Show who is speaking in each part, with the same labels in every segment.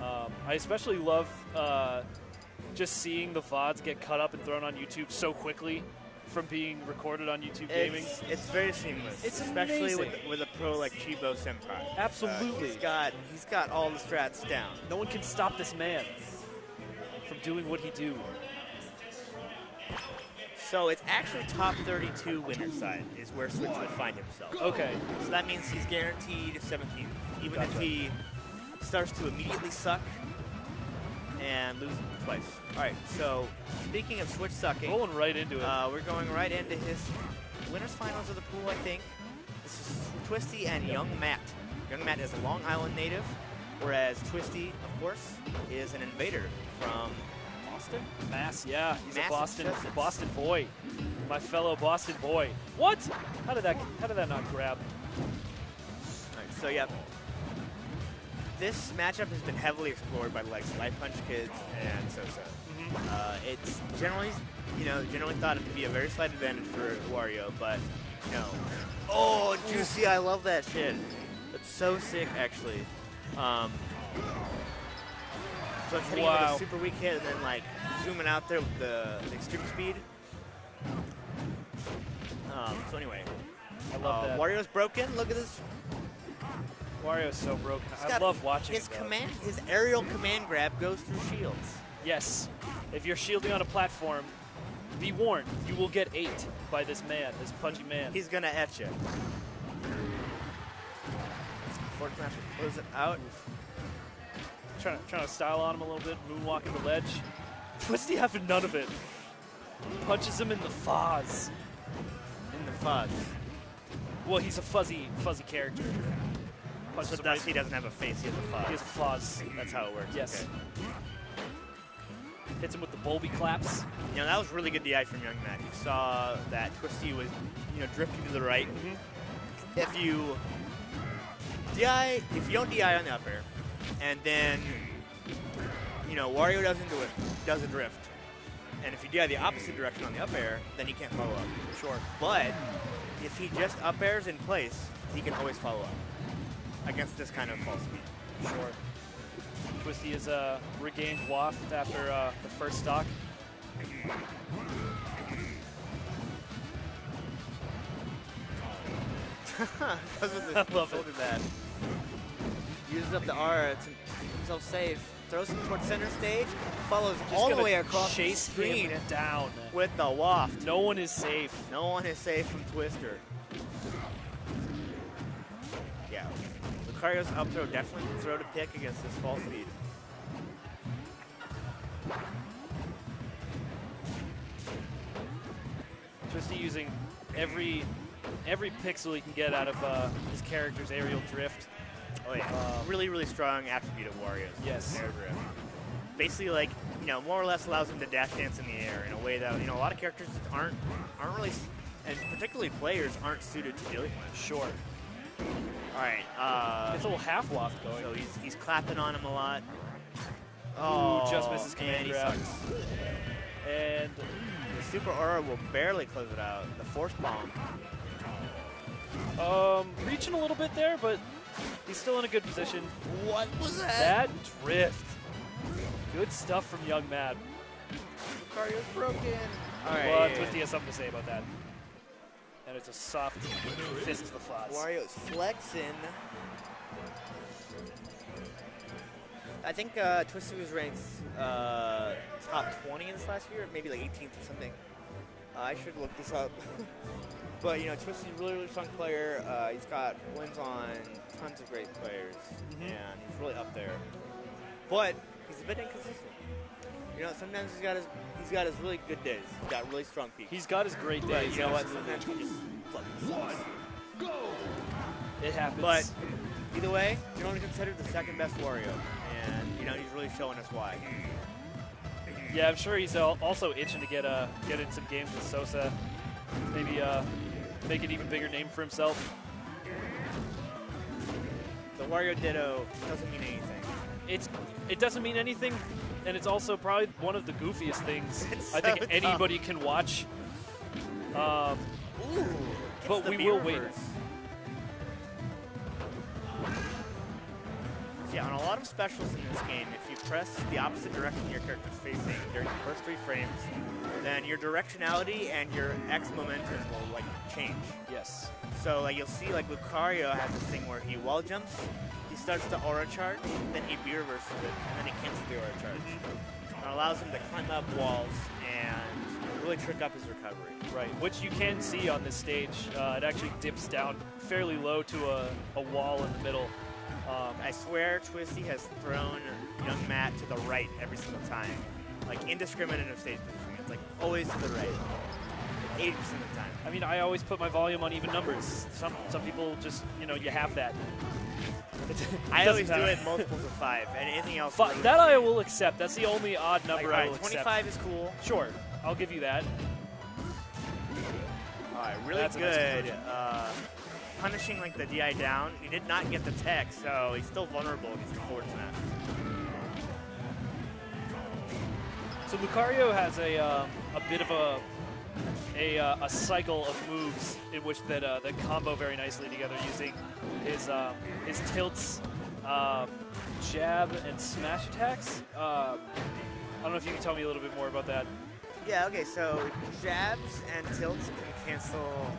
Speaker 1: VODs. I especially love just seeing the VODs get cut up and thrown on YouTube so quickly from being recorded on YouTube Gaming.
Speaker 2: It's very seamless.
Speaker 1: It's
Speaker 2: especially
Speaker 1: amazing.
Speaker 2: with a pro like Chibo Senpai.
Speaker 1: Absolutely.
Speaker 2: He's got all the strats down.
Speaker 1: No one can stop this man from doing what he do.
Speaker 2: So it's actually top 32 winner side is where Switch would find himself.
Speaker 1: Okay.
Speaker 2: So that means he's guaranteed 17th, even if he starts to immediately suck and lose twice. All right, so speaking of Switch sucking.
Speaker 1: Rolling right into it.
Speaker 2: We're going right into his winners finals of the pool, I think. This is Twisty and Young Matt. Young Matt is a Long Island native, whereas Twisty, of course, is an invader from Boston?
Speaker 1: Mass, yeah. He's a Boston boy. My fellow Boston boy. What? How did that not grab?
Speaker 2: All right, so yeah. This matchup has been heavily explored by like Life Punch Kids and Sosa. It's generally thought to be a very slight advantage for Wario, but no. Oh, Juicy! I love that shit. That's so sick, actually. So it's hitting with a super weak hit, and then like zooming out there with the extreme speed. So anyway,
Speaker 1: I love that.
Speaker 2: Wario's broken. Look at this.
Speaker 1: Wario's so broken. I love watching
Speaker 2: his
Speaker 1: it,
Speaker 2: his aerial command grab goes through shields.
Speaker 1: Yes. If you're shielding on a platform, be warned, you will get ate by this man, this pudgy man.
Speaker 2: He's gonna etch you. Forward smash will close it out.
Speaker 1: Trying to style on him a little bit, moonwalking the ledge. Twisty having none of it. Punches him in the fuzz.
Speaker 2: In the fuzz.
Speaker 1: Well, he's a fuzzy character.
Speaker 2: So thus he doesn't have a face, he has a fuzz.
Speaker 1: He has a fuzz.
Speaker 2: That's how it works.
Speaker 1: Yes.
Speaker 2: Okay.
Speaker 1: Hits him with the Bulby claps.
Speaker 2: You know, that was really good DI from Young Matt. You saw that Twisty was, drifting to the right. If you don't DI on the up air, and then, Wario does a drift, and if you DI the opposite direction on the up air, then he can't follow up.
Speaker 1: Sure.
Speaker 2: But if he just up airs in place, he can always follow up against this kind of fall speed.
Speaker 1: Sure. Twisty is regained waft after the first stock.
Speaker 2: I love it. That. Uses up the R to keep himself safe. Throws him towards center stage. Follows all the way across the screen
Speaker 1: down
Speaker 2: with the waft.
Speaker 1: No one is safe.
Speaker 2: No one is safe from Twister. Yeah. Lucario's up throw definitely can throw to pick against this fall speed.
Speaker 1: Twisty using every pixel he can get out of his character's aerial drift.
Speaker 2: Oh yeah, really, really strong attribute of Wario's.
Speaker 1: Yes.
Speaker 2: Air drift. Basically, like, more or less allows him to dash dance in the air in a way that, a lot of characters just aren't really, and particularly players, aren't suited to dealing with.
Speaker 1: Sure.
Speaker 2: All right.
Speaker 1: It's a little half waft going.
Speaker 2: So he's clapping on him a lot.
Speaker 1: Oh, just misses command
Speaker 2: and
Speaker 1: grab.
Speaker 2: he sucks.
Speaker 1: And
Speaker 2: the super aura will barely close it out. The force bomb.
Speaker 1: Reaching a little bit there, but he's still in a good position.
Speaker 2: What was that?
Speaker 1: That drift. Good stuff from Young Matt.
Speaker 2: Lucario's broken. All right.
Speaker 1: Well, Twisty has something to say about that. And it's a soft fist to the flaws.
Speaker 2: Wario's flexing. I think Twisty was ranked top 20 in this last year, maybe like 18th or something. I should look this up. But, Twisty's a really, really strong player. He's got wins on tons of great players, and he's really up there. But he's a bit inconsistent. Sometimes he's got his really good days. He's got really strong peaks.
Speaker 1: He's got his great days.
Speaker 2: But you know what? Sometimes he just fucking sucks.
Speaker 1: It happens.
Speaker 2: But either way, generally considered the second best Wario, and he's really showing us why.
Speaker 1: Yeah, I'm sure he's also itching to get in some games with Sosa. Maybe make an even bigger name for himself.
Speaker 2: The Wario Ditto doesn't mean anything.
Speaker 1: It doesn't mean anything, and it's also probably one of the goofiest things I
Speaker 2: so
Speaker 1: think
Speaker 2: tough.
Speaker 1: anybody can watch. But we will wait.
Speaker 2: Yeah, on a lot of specials in this game, if you press the opposite direction your character's facing during the first 3 frames, then your directionality and your X momentum will like change.
Speaker 1: Yes.
Speaker 2: So like you'll see like Lucario has this thing where he wall jumps, he starts to aura charge, then he B reverses it, and then he cancels the aura charge. It allows him to climb up walls and really trick up his recovery.
Speaker 1: Right, which you can see on this stage. It actually dips down fairly low to a wall in the middle.
Speaker 2: I swear Twisty has thrown young Matt to the right every single time. Like indiscriminate of stage positioning. It's like always to the right. 80% of the time.
Speaker 1: I mean, I always put my volume on even numbers. Some people just, you know, you have that.
Speaker 2: I always do it multiples of 5, and anything else.
Speaker 1: That I will accept. That's the only odd number
Speaker 2: like,
Speaker 1: I will accept.
Speaker 2: 25 is cool.
Speaker 1: Sure, I'll give you that.
Speaker 2: All right, really good. Punishing like the DI down. He did not get the tech, so he's still vulnerable against the forward smash.
Speaker 1: So Lucario has a bit of a cycle of moves in which that combo very nicely together using his tilts, jab, and smash attacks. I don't know if you can tell me a little bit more about that.
Speaker 2: Yeah, okay, so jabs and tilts can cancel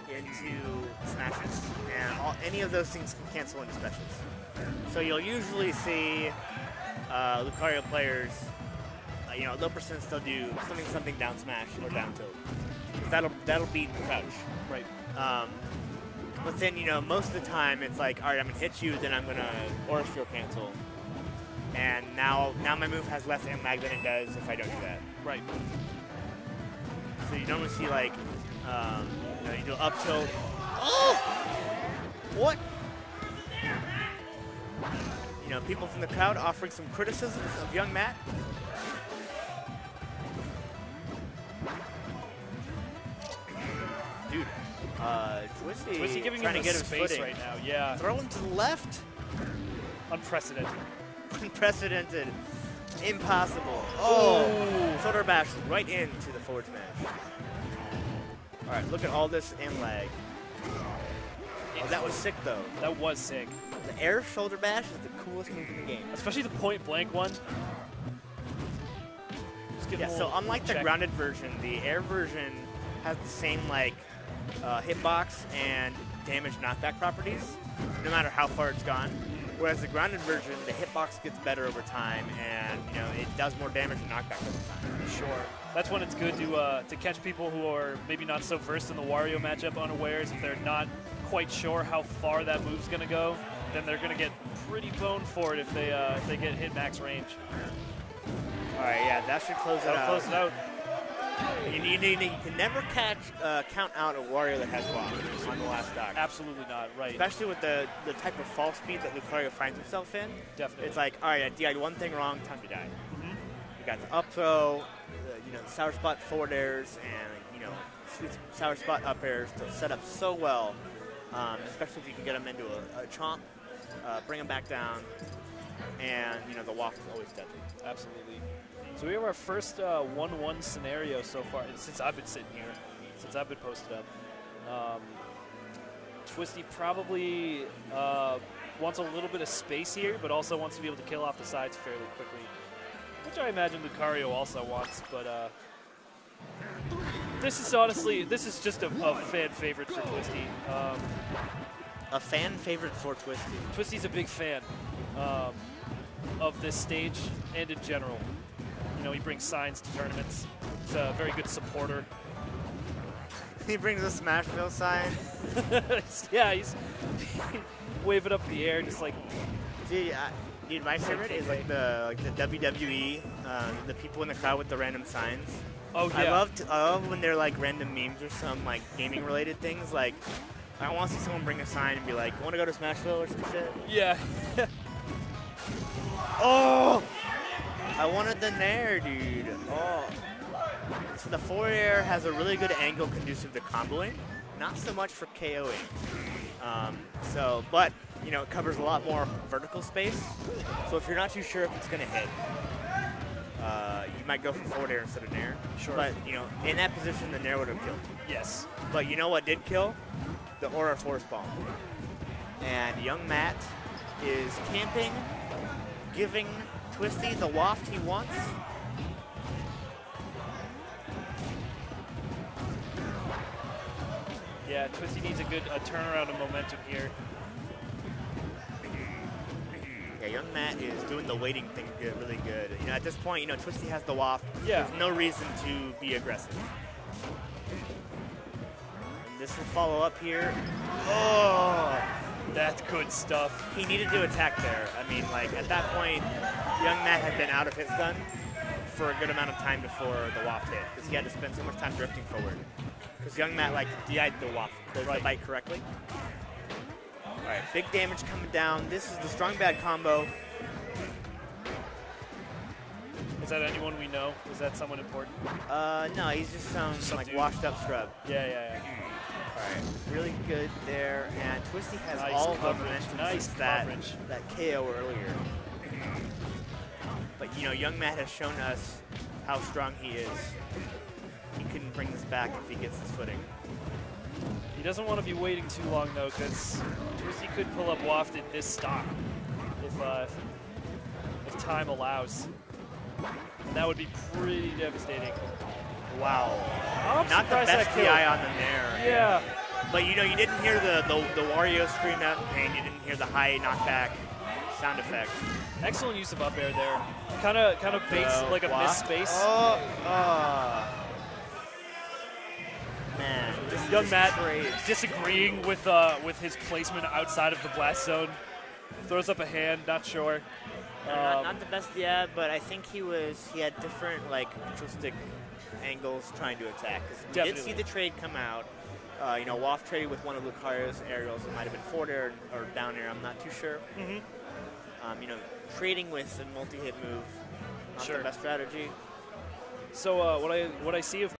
Speaker 2: into smashes, and any of those things can cancel into specials. So you'll usually see Lucario players, you know, low percent still do something down smash or down tilt. That'll beat crouch.
Speaker 1: Right.
Speaker 2: But then, you know, most of the time it's like, all right, I'm gonna hit you, then I'm gonna aura sphere cancel, and now my move has less aim lag than it does if I don't do that.
Speaker 1: Right.
Speaker 2: So you normally see like, you know, you do up tilt. Oh! What? You know, people from the crowd offering some criticisms of young Matt. Dude,
Speaker 1: Twisty giving him
Speaker 2: trying to get his
Speaker 1: space
Speaker 2: footing
Speaker 1: right now. Yeah.
Speaker 2: Throw him to the left.
Speaker 1: Unprecedented.
Speaker 2: Unprecedented. Impossible. Oh! Shoulder bash right into the forward smash. All right, look at all this in lag. Oh, that was sick, though.
Speaker 1: That was sick.
Speaker 2: The air shoulder bash is the coolest move in the game.
Speaker 1: Especially the point blank one.
Speaker 2: Yeah, so unlike the grounded version, the air version has the same like hitbox and damage knockback properties, no matter how far it's gone. Whereas the grounded version, the hitbox gets better over time, and you know it does more damage and knockback over time.
Speaker 1: Sure. That's when it's good to catch people who are maybe not so versed in the Wario matchup unawares. If they're not quite sure how far that move's going to go, then they're going to get pretty boned for it if they get hit max range.
Speaker 2: All right, yeah, that should close it out.
Speaker 1: Close it out.
Speaker 2: You can never count out a Wario that has block on the last stock.
Speaker 1: Absolutely not, right.
Speaker 2: Especially with the type of fall speed that Lucario finds himself in.
Speaker 1: Definitely.
Speaker 2: It's like, all right, I DI'd one thing wrong, time to die. You got the up throw, you know, the sour spot forward airs, and you know, sweet sour spot up airs to set up so well, especially if you can get them into a chomp, bring them back down, and you know, the walk is always deadly.
Speaker 1: Absolutely. So we have our first 1-1 scenario so far since I've been sitting here, since I've been posted up. Twisty probably wants a little bit of space here, but also wants to be able to kill off the sides fairly quickly, which I imagine Lucario also wants. But this is just a fan favorite for Twisty.
Speaker 2: A fan favorite for Twisty.
Speaker 1: Twisty's a big fan of this stage and in general. You know, he brings signs to tournaments. He's a very good supporter.
Speaker 2: He brings a Smashville sign.
Speaker 1: Yeah, he's waving up in the air, just like.
Speaker 2: Dude, my favorite is like the WWE, the people in the crowd with the random signs.
Speaker 1: Oh yeah.
Speaker 2: I love when they're like random memes or some like gaming related things. Like, I want to see someone bring a sign and be like, "Want to go to Smashville or some shit?"
Speaker 1: Yeah.
Speaker 2: Oh! I wanted the Nair, dude. Oh. So the forward air has a really good angle conducive to comboing, not so much for KOing. But, you know, it covers a lot more vertical space. So if you're not too sure if it's going to hit, you might go for forward air instead of Nair.
Speaker 1: Sure.
Speaker 2: But, you know, in that position, the Nair would have killed.
Speaker 1: Yes.
Speaker 2: But you know what did kill? The Aura Force Bomb. And young Matt is camping, giving Twisty the waft he wants.
Speaker 1: Yeah, Twisty needs a turnaround of momentum here.
Speaker 2: Yeah, young Matt is doing the waiting thing really good. You know, at this point, you know, Twisty has the waft.
Speaker 1: Yeah.
Speaker 2: There's no reason to be aggressive. And this will follow up here. Oh,
Speaker 1: that's good stuff.
Speaker 2: He needed to attack there. I mean, like, at that point, young Matt had been out of hit stun for a good amount of time before the waft hit, because he had to spend so much time drifting forward. Because young Matt, like, DI'd the waft, the bite correctly. All right, big damage coming down. This is the strong bad combo.
Speaker 1: Is that anyone we know? Is that someone important?
Speaker 2: No, he's just some like
Speaker 1: dude.
Speaker 2: washed up scrub.
Speaker 1: Yeah.
Speaker 2: All right, really good there. And Twisty has
Speaker 1: Nice
Speaker 2: all
Speaker 1: coverage.
Speaker 2: the momentum
Speaker 1: Nice
Speaker 2: since
Speaker 1: coverage.
Speaker 2: that KO earlier. But you know, young Matt has shown us how strong he is. He can bring this back if he gets his footing.
Speaker 1: He doesn't want to be waiting too long though, because Twisty could pull up waft at this stock if time allows. And that would be pretty devastating.
Speaker 2: Wow.
Speaker 1: I'm
Speaker 2: not the best DI on the Nair.
Speaker 1: Yeah.
Speaker 2: But you know, you didn't hear the Wario scream out in pain. You didn't hear the high knockback sound effect.
Speaker 1: Excellent use of up air there. Kind of baits like a missed space.
Speaker 2: Man,
Speaker 1: young Matt disagreeing with his placement outside of the blast zone. Throws up a hand, not sure.
Speaker 2: Not the best, yeah, but I think he had different like control stick angles trying to attack. We did see the trade come out. You know, waft trade with one of Lucario's aerials. It might have been forward air or down air. I'm not too sure. You know, trading with a multi-hit move, not the best strategy.
Speaker 1: So what I see of